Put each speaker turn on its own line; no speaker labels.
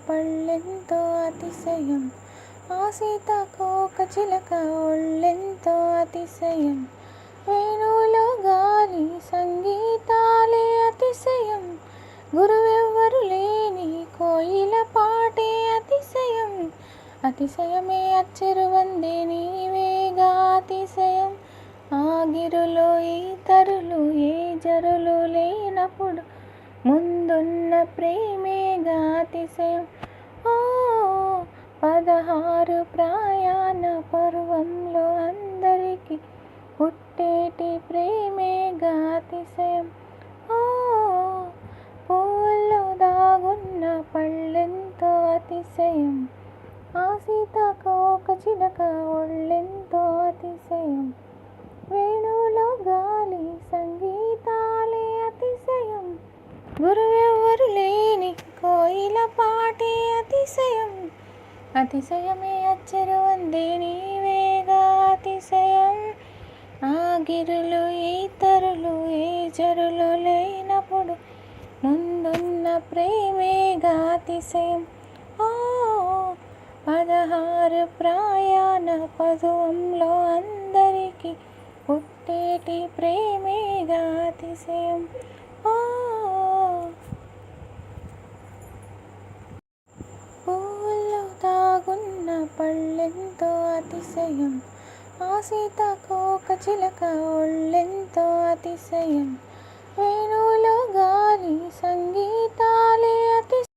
పళ్ళెంతో అతిశయం. ఆ సీతాకోక చిలక ఒళ్ళెంతో అతిశయం. వేణువులో గాలి సంగీతాలే అతిశయం. గురువెవ్వరు లేని కోయిల పాటే అతిశయం. అతిశయమే అచ్చెరువందే నీవేగా అతిశయం. ఆగిరులో ఈతరులు ఏ జరులు లేనప్పుడు ముందున్న ప్రేమేగా అతిశయం. ఓ 16 ప్రయాణ పర్వంలో అందరికీ పుట్టేటి ప్రేమేగా అతిశయం. ఓ పువ్వుల్లో దాగున్న పళ్ళెంతో అతిశయం. ఆ సీతాకోక చిలక ఒళ్ళెంతో అతిశయం. వేణువులో గాలి సంగీతాలే అతిశయం. గురువెవ్వరు లేని కోయిల పాటే అతిశయం. అతిశయమే అచ్చెరువందే నీవేగా అతిశయం. ఆగిరులు ఈతరులు ఏ జరులు లేనప్పుడు ముందున్న ప్రేమేగా అతిశయం. ఓ 16 ప్రయాణ పర్వంలో అందరికీ పుట్టేటి ప్రేమేగా అతిశయం. ఓ పువ్వుల్లో దాగున్న పళ్ళెంతో అతిశయం. ఆ సీతాకోక చిలక ఒళ్ళెంతో అతిశయం. వేణువులో గాలి సంగీతాలే అతిశయం.